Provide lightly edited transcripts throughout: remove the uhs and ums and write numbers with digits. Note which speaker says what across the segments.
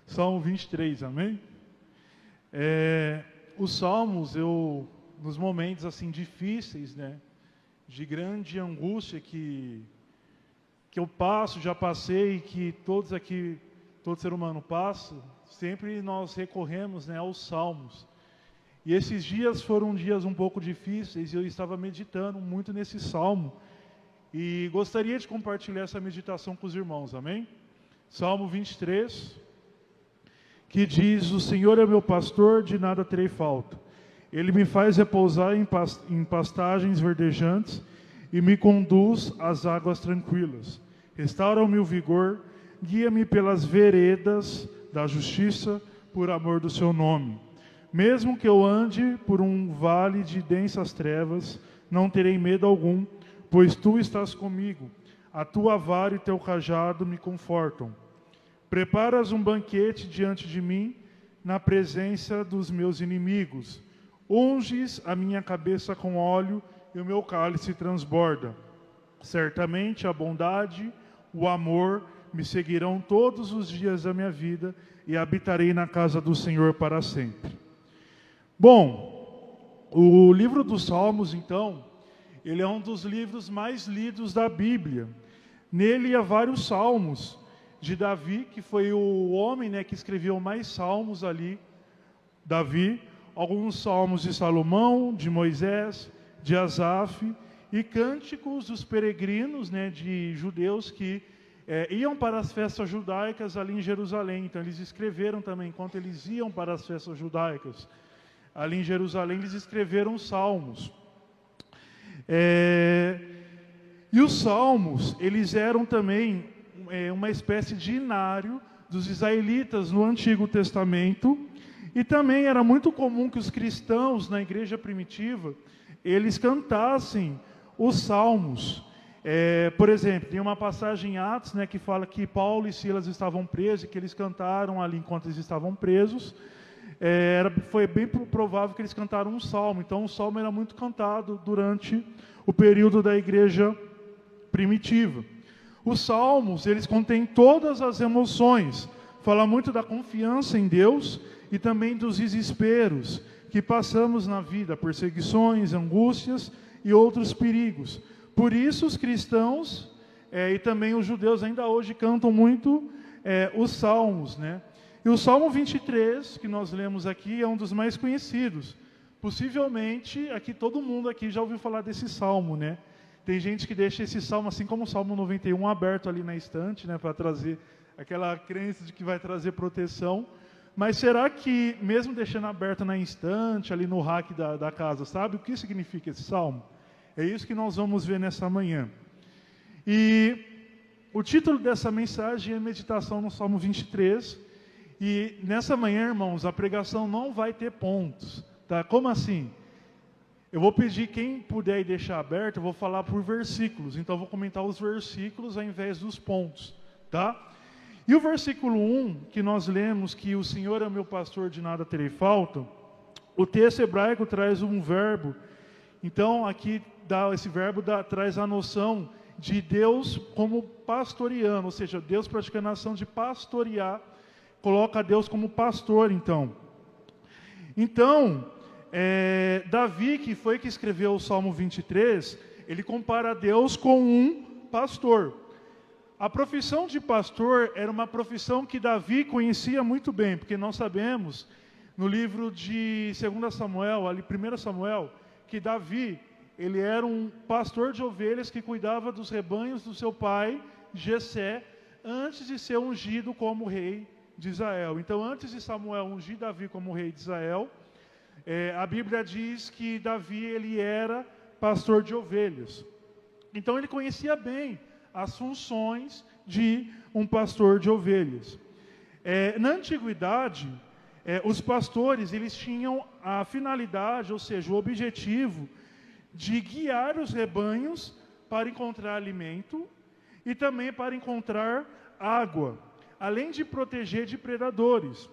Speaker 1: Salmo 23, amém? Os salmos, nos momentos assim difíceis, né, de grande angústia que eu passo, já passei, que todos aqui, todo ser humano passa, sempre nós recorremos, né, aos salmos. E esses dias foram dias um pouco difíceis e eu estava meditando muito nesse salmo. E gostaria de compartilhar essa meditação com os irmãos, amém? Salmo 23, que diz: O Senhor é meu pastor, de nada terei falta. Ele me faz repousar em pastagens verdejantes e me conduz às águas tranquilas. Restaura-me o vigor, guia-me pelas veredas da justiça, por amor do seu nome. Mesmo que eu ande por um vale de densas trevas, não terei medo algum, pois tu estás comigo. A tua vara e teu cajado me confortam. Preparas um banquete diante de mim, na presença dos meus inimigos. Unges a minha cabeça com óleo e o meu cálice transborda. Certamente a bondade, o amor me seguirão todos os dias da minha vida e habitarei na casa do Senhor para sempre. Bom, o livro dos Salmos, então, ele é um dos livros mais lidos da Bíblia. Nele há vários salmos de Davi, que foi o homem, né, que escreveu mais salmos ali, Davi, alguns salmos de Salomão, de Moisés, de Asaf, e cânticos dos peregrinos, né, de judeus que iam para as festas judaicas ali em Jerusalém. Então eles escreveram também, enquanto eles iam para as festas judaicas ali em Jerusalém, eles escreveram salmos. E os salmos, eles eram também uma espécie de inário dos israelitas no Antigo Testamento, e também era muito comum que os cristãos na igreja primitiva, eles cantassem os salmos. Por exemplo, tem uma passagem em Atos, né, que fala que Paulo e Silas estavam presos, e que eles cantaram ali enquanto eles estavam presos. Foi bem provável que eles cantaram um salmo. Então o salmo era muito cantado durante o período da igreja primitiva. Os salmos, eles contêm todas as emoções. Fala muito da confiança em Deus e também dos desesperos que passamos na vida, perseguições, angústias e outros perigos. Por isso os cristãos e também os judeus ainda hoje cantam muito os salmos, né? E o Salmo 23, que nós lemos aqui, é um dos mais conhecidos. Possivelmente, todo mundo aqui já ouviu falar desse salmo, né? Tem gente que deixa esse salmo, assim como o Salmo 91, aberto ali na estante, né, para trazer aquela crença de que vai trazer proteção. Mas será que, mesmo deixando aberto na estante, ali no rack da casa, sabe o que significa esse salmo? É isso que nós vamos ver nessa manhã. E o título dessa mensagem é Meditação no Salmo 23. E nessa manhã, irmãos, a pregação não vai ter pontos, tá? Como assim? Eu vou pedir, quem puder aí deixar aberto, eu vou falar por versículos. Então eu vou comentar os versículos ao invés dos pontos, tá? E o versículo 1, que nós lemos, que o Senhor é meu pastor, de nada terei falta, o texto hebraico traz um verbo. Então aqui esse verbo traz a noção de Deus como pastoreando, ou seja, Deus praticando a ação de pastorear, coloca Deus como pastor, então. Então, Davi, que foi que escreveu o Salmo 23, ele compara Deus com um pastor. A profissão de pastor era uma profissão que Davi conhecia muito bem, porque nós sabemos, no livro de 2 Samuel, ali 1 Samuel, que Davi, ele era um pastor de ovelhas que cuidava dos rebanhos do seu pai, Jessé, antes de ser ungido como rei de Israel. Então, antes de Samuel ungir Davi como rei de Israel, a Bíblia diz que Davi, ele era pastor de ovelhas. Então ele conhecia bem as funções de um pastor de ovelhas. Na antiguidade, os pastores, eles tinham a finalidade, ou seja, o objetivo de guiar os rebanhos para encontrar alimento e também para encontrar água, além de proteger de predadores.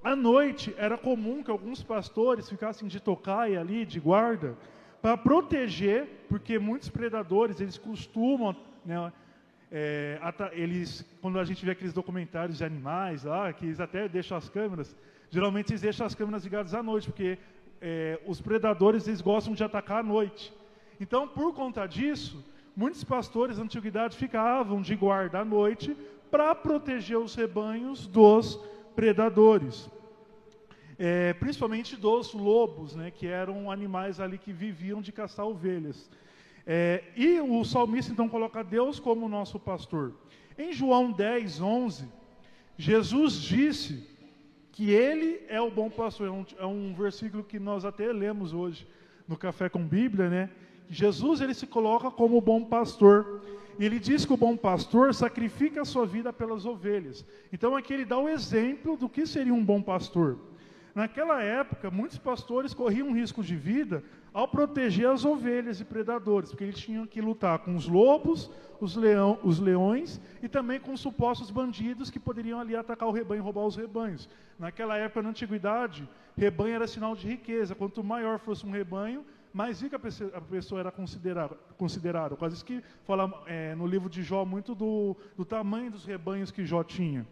Speaker 1: À noite, era comum que alguns pastores ficassem de tocaia ali, de guarda, para proteger, porque muitos predadores, eles costumam, né, quando a gente vê aqueles documentários de animais lá, que eles até deixam as câmeras, geralmente eles deixam as câmeras ligadas à noite, porque os predadores eles gostam de atacar à noite. Então, por conta disso, muitos pastores da antiguidade ficavam de guarda à noite para proteger os rebanhos dos predadores. Principalmente dos lobos, né, que eram animais ali que viviam de caçar ovelhas. E o salmista então coloca Deus como nosso pastor. Em João 10, 11, Jesus disse que ele é o bom pastor. É um versículo que nós até lemos hoje no Café com Bíblia, né? Jesus ele se coloca como o bom pastor. E ele diz que o bom pastor sacrifica a sua vida pelas ovelhas. Então aqui ele dá o exemplo do que seria um bom pastor. Naquela época, muitos pastores corriam risco de vida ao proteger as ovelhas de predadores, porque eles tinham que lutar com os lobos, os leões e também com os supostos bandidos que poderiam ali atacar o rebanho e roubar os rebanhos. Naquela época, na antiguidade, rebanho era sinal de riqueza. Quanto maior fosse um rebanho, mais rica a pessoa era considerada. Quase isso que fala no livro de Jó muito do tamanho dos rebanhos que Jó tinha.